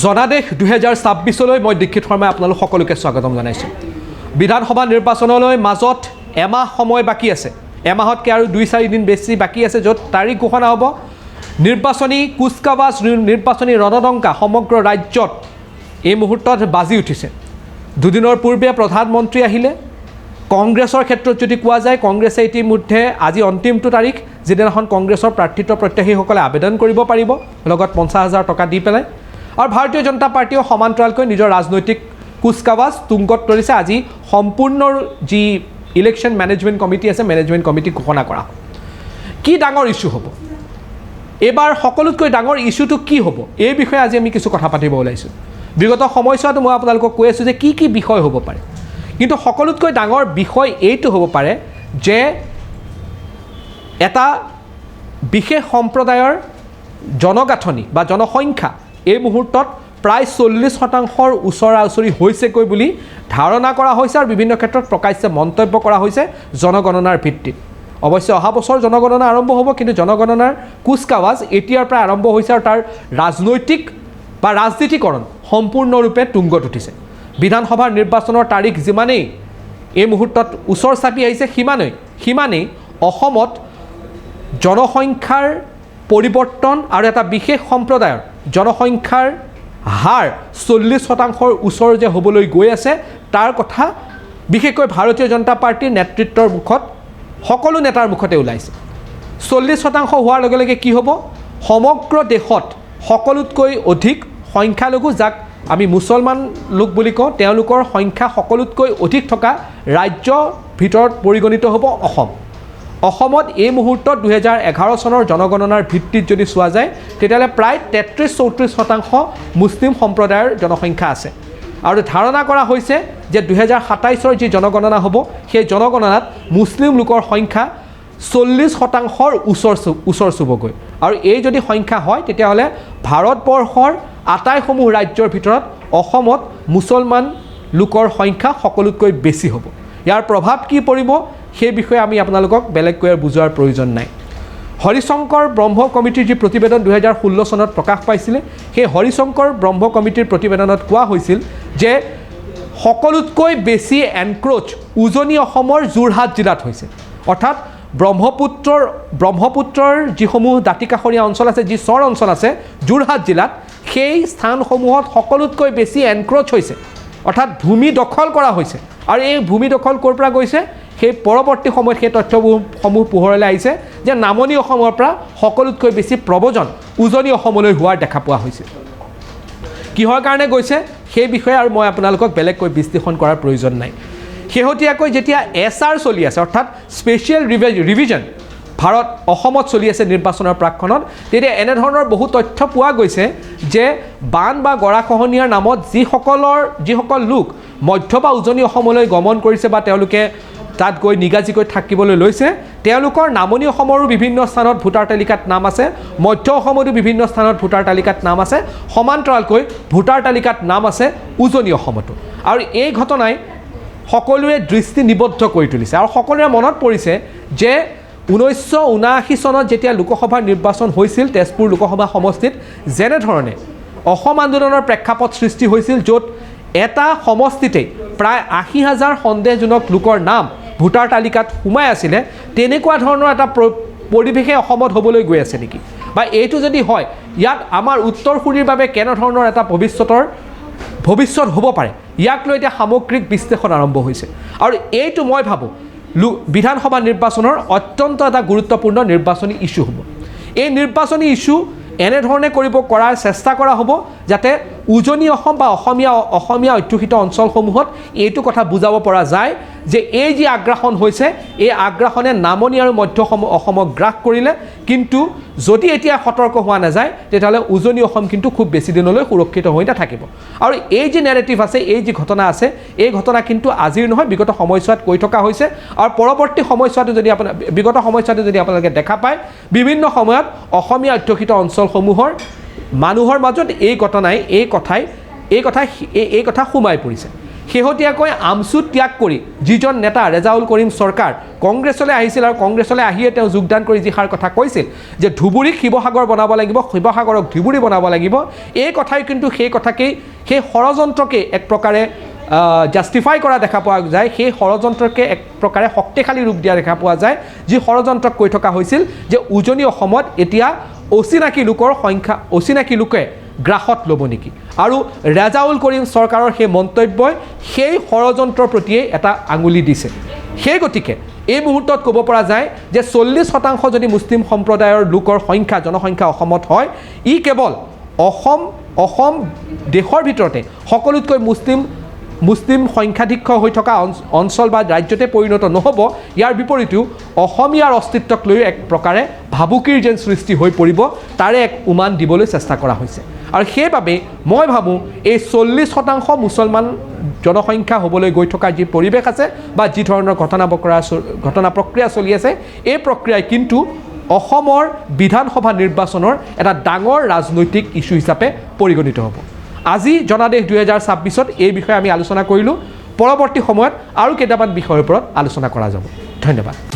জনাদেশ 2026লৈ মই দীক্ষিত শৰ্মাই আপোনালোক সকলোকে স্বাগতম জনাইছোঁ। বিধানসভা নিৰ্বাচনলৈ মাজত এমাহ সময় বাকী আছে, এমাহতকৈ আৰু 2-4 দিন বেছি বাকী আছে, য'ত তাৰিখ ঘোষণা হ'ব। নিৰ্বাচনী কুচকাৱাজ, নিৰ্বাচনী ৰণদংকা সমগ্ৰ ৰাজ্যত এই মুহূৰ্তত বাজি উঠিছে। দুদিনৰ পূৰ্বে প্ৰধানমন্ত্ৰী আহিলে। কংগ্ৰেছৰ ক্ষেত্ৰত যদি কোৱা যায়, কংগ্ৰেছে ইতিমধ্যে আজি অন্তিমটো তাৰিখ, যিদিনাখন কংগ্ৰেছৰ প্ৰাৰ্থিত্ব প্ৰত্যাশীসকলে আবেদন কৰিব পাৰিব, লগত 50,000 টকা দি পেলাই। আৰু ভাৰতীয় জনতা পাৰ্টীয়েও সমান্তৰালকৈ নিজৰ ৰাজনৈতিক কুচকাৱাজ তুংগত ধৰিছে। আজি সম্পূৰ্ণ যি ইলেকশ্যন মেনেজমেণ্ট কমিটি আছে, মেনেজমেণ্ট কমিটি ঘোষণা কৰা হয়। কি ডাঙৰ ইছ্যু হ'ব এইবাৰ, সকলোতকৈ ডাঙৰ ইছ্যুটো কি হ'ব, এই বিষয়ে আজি আমি কিছু কথা পাতিব ওলাইছোঁ। বিগত সময়ছোৱাতো মই আপোনালোকক কৈ আছোঁ যে কি কি বিষয় হ'ব পাৰে, কিন্তু সকলোতকৈ ডাঙৰ বিষয় এইটো হ'ব পাৰে যে এটা বিশেষ সম্প্ৰদায়ৰ জনগাঁথনি বা জনসংখ্যা এই মুহূৰ্তত প্ৰায় 40% ওচৰা ওচৰি হৈছেগৈ বুলি ধাৰণা কৰা হৈছে, আৰু বিভিন্ন ক্ষেত্ৰত প্ৰকাশ্যে মন্তব্য কৰা হৈছে জনগণনাৰ ভিত্তিত। অৱশ্যে অহা বছৰ জনগণনা আৰম্ভ হ'ব, কিন্তু জনগণনাৰ কুচকাৱাজ এতিয়াৰ পৰা আৰম্ভ হৈছে, আৰু তাৰ ৰাজনৈতিক বা ৰাজনীতিকৰণ সম্পূৰ্ণৰূপে তুংগত উঠিছে। বিধানসভাৰ নিৰ্বাচনৰ তাৰিখ যিমানেই এই মুহূৰ্তত ওচৰ চাপি আহিছে, সিমানেই অসমত জনসংখ্যাৰ পৰিৱৰ্তন আৰু এটা বিশেষ সম্প্ৰদায়ৰ জনসংখ্যাৰ হাৰ 40%ৰ ওচৰ যে হ'বলৈ গৈ আছে, তাৰ কথা বিশেষকৈ ভাৰতীয় জনতা পাৰ্টীৰ নেতৃত্বৰ মুখত, সকলো নেতাৰ মুখতে ওলাইছে। 40% হোৱাৰ লগে লগে কি হ'ব, সমগ্ৰ দেশত সকলোতকৈ অধিক সংখ্যালঘু, যাক আমি মুছলমান লোক বুলি কওঁ, তেওঁলোকৰ সংখ্যা সকলোতকৈ অধিক থকা ৰাজ্যৰ ভিতৰত পৰিগণিত হ'ব অসম। অসমত এই মুহূৰ্তত 2011 চনৰ জনগণনাৰ ভিত্তিত যদি চোৱা যায়, তেতিয়াহ'লে প্ৰায় 33-34% মুছলিম সম্প্ৰদায়ৰ জনসংখ্যা আছে। আৰু ধাৰণা কৰা হৈছে যে 2027 যি জনগণনা হ'ব, সেই জনগণনাত মুছলিম লোকৰ সংখ্যা 40%ৰ ওচৰ চুবগৈ। আৰু এই যদি সংখ্যা হয়, তেতিয়াহ'লে ভাৰতবৰ্ষৰ আটাইসমূহ ৰাজ্যৰ ভিতৰত অসমত মুছলমান লোকৰ সংখ্যা সকলোতকৈ বেছি হ'ব। ইয়াৰ প্ৰভাৱ কি পৰিব, সেই বিষয়ে আমি আপোনালোকক বেলেগকৈ বুজোৱাৰ প্ৰয়োজন নাই। হৰিশংকৰ ব্ৰহ্ম কমিটিৰ যি প্ৰতিবেদন 2016 চনত প্ৰকাশ পাইছিলে, সেই হৰিশংকৰ ব্ৰহ্ম কমিটিৰ প্ৰতিবেদনত কোৱা হৈছিল যে সকলোতকৈ বেছি এনক্ৰ'চ উজনি অসমৰ যোৰহাট জিলাত হৈছে। অৰ্থাৎ ব্ৰহ্মপুত্ৰৰ যিসমূহ দাঁতিকাষৰীয়া অঞ্চল আছে, যি চৰ অঞ্চল আছে যোৰহাট জিলাত, সেই স্থানসমূহত সকলোতকৈ বেছি এনক্ৰ'চ হৈছে, অৰ্থাৎ ভূমি দখল কৰা হৈছে। আৰু এই ভূমি দখল ক'ৰ পৰা গৈছে, সেই পৰৱৰ্তী সময়ত সেই তথ্যসমূহ পোহৰলৈ আহিছে যে নামনি অসমৰ পৰা সকলোতকৈ বেছি প্ৰব্ৰজন উজনি অসমলৈ হোৱাৰ দেখা পোৱা হৈছে। কিহৰ কাৰণে গৈছে সেই বিষয়ে আৰু মই আপোনালোকক বেলেগকৈ বিশ্লেষণ কৰাৰ প্ৰয়োজন নাই। শেহতীয়াকৈ যেতিয়া SR চলি আছে, অৰ্থাৎ স্পেচিয়েল ৰিভিজন অসমত চলি আছে নিৰ্বাচনৰ প্ৰাকখনত, তেতিয়া এনেধৰণৰ বহু তথ্য পোৱা গৈছে যে বান বা গৰাখহনীয়াৰ নামত যিসকল লোক মধ্য বা উজনি অসমলৈ গমন কৰিছে বা তেওঁলোকে তাত গৈ নিগাজিকৈ থাকিবলৈ লৈছে, তেওঁলোকৰ নামনি অসমৰো বিভিন্ন স্থানত ভোটাৰ তালিকাত নাম আছে, মধ্য অসমতো বিভিন্ন স্থানত ভোটাৰ তালিকাত নাম আছে, সমান্তৰালকৈ ভোটাৰ তালিকাত নাম আছে উজনি অসমতো। আৰু এই ঘটনাই সকলোৱে দৃষ্টি নিবদ্ধ কৰি তুলিছে, আৰু সকলোৰে মনত পৰিছে যে 1979 চনত যেতিয়া লোকসভাৰ নিৰ্বাচন হৈছিল তেজপুৰ লোকসভা সমষ্টিত, যেনেধৰণে অসম আন্দোলনৰ প্ৰেক্ষাপট সৃষ্টি হৈছিল, য'ত এটা সমষ্টিতেই প্ৰায় 80,000 সন্দেহজনক লোকৰ নাম ভোটাৰ তালিকাত সোমাই আছিলে, তেনেকুৱা ধৰণৰ এটা পৰিৱেশে অসমত হ'বলৈ গৈ আছে নেকি, বা এইটো যদি হয়, ইয়াত আমাৰ উত্তৰসূৰীৰ বাবে কেনেধৰণৰ এটা ভৱিষ্যত হ'ব পাৰে, ইয়াক লৈ এতিয়া সামগ্ৰিক বিশ্লেষণ আৰম্ভ হৈছে। আৰু এইটো মই ভাবোঁ বিধানসভা নিৰ্বাচনৰ অত্যন্ত এটা গুৰুত্বপূৰ্ণ নিৰ্বাচনী ইছ্যু হ'ব। এই নিৰ্বাচনী ইছ্যু এনেধৰণে কৰাৰ চেষ্টা কৰা হ'ব যাতে উজনি অসম বা অসমীয়া অধ্যুষিত অঞ্চলসমূহত এইটো কথা বুজাব পৰা যায় যে এই যি আগ্ৰাসন হৈছে, এই আগ্ৰাসনে নামনি আৰু মধ্য অসমক গ্ৰাস কৰিলে, কিন্তু যদি এতিয়া সতৰ্ক হোৱা নাযায়, তেতিয়াহ'লে উজনি অসম কিন্তু খুব বেছি দিনলৈ সুৰক্ষিত হৈ নাথাকিব। আৰু এই যি নেৰেটিভ আছে, এই যি ঘটনা আছে, এই ঘটনা কিন্তু আজিৰ নহয়, বিগত সময়ছোৱাত কৈ থকা হৈছে। আৰু পৰৱৰ্তী সময়ছোৱাটো বিগত সময়ছোৱাটো যদি আপোনালোকে দেখা পায়, বিভিন্ন সময়ত অসমীয়া অধ্যুষিত অঞ্চলসমূহৰ মানুহৰ মাজত এই কথা সোমাই পৰিছে। শেহতীয়াকৈ আমচু ত্যাগ কৰি যিজন নেতা ৰেজাউল কৰিম চৰকাৰ কংগ্ৰেছলৈ আহিছিল আৰু কংগ্ৰেছলৈ আহিয়ে তেওঁ যোগদান কৰি যিষাৰ কথা কৈছিল যে ধুবুৰীক শিৱসাগৰ বনাব লাগিব, শিৱসাগৰক ধুবুৰী বনাব লাগিব, এই কথাই কিন্তু সেই কথাকেই, সেই ষড়যন্ত্ৰকে এক প্ৰকাৰে জাষ্টিফাই কৰা দেখা পোৱা যায়, সেই ষড়যন্ত্ৰকে এক প্ৰকাৰে শক্তিশালী ৰূপ দিয়া দেখা পোৱা যায়, যি ষড়যন্ত্ৰক কৈ থকা হৈছিল যে উজনি অসমত এতিয়া অচিনাকি লোকৰ সংখ্যা, অচিনাকি লোকে গ্ৰাসত ল'ব নেকি। আৰু ৰেজাউল কৰিম চৰকাৰৰ সেই মন্তব্যই সেই ষড়যন্ত্ৰৰ প্ৰতিয়ে এটা আঙুলি দিছে। সেই গতিকে এই মুহূৰ্তত ক'ব পৰা যায় যে 40% যদি মুছলিম সম্প্ৰদায়ৰ লোকৰ সংখ্যা, জনসংখ্যা অসমত হয়, ই কেৱল অসম দেশৰ ভিতৰতে সকলোতকৈ মুছলিম সংখ্যাধিক্য হৈ থকা অঞ্চল বা ৰাজ্যতে পৰিণত নহ'ব, ইয়াৰ বিপৰীতেও অসমীয়াৰ অস্তিত্বক লৈ এক প্ৰকাৰে ভাবুকিৰ যেন সৃষ্টি হৈ পৰিব, তাৰে এক উমান দিবলৈ চেষ্টা কৰা হৈছে। আৰু সেইবাবে মই ভাবোঁ এই 40% মুছলমান জনসংখ্যা হ'বলৈ গৈ থকা যি পৰিৱেশ আছে বা যি ধৰণৰ ঘটনা প্ৰক্ৰিয়া চলি আছে, এই প্ৰক্ৰিয়াই কিন্তু অসমৰ বিধানসভা নিৰ্বাচনৰ এটা ডাঙৰ ৰাজনৈতিক ইছ্যু হিচাপে পৰিগণিত হ'ব। আজি জনাদেশ 2026ত এই বিষয়ে আমি আলোচনা কৰিলোঁ। পৰৱৰ্তী সময়ত আৰু কেইটামান বিষয়ৰ ওপৰত আলোচনা কৰা যাব। ধন্যবাদ।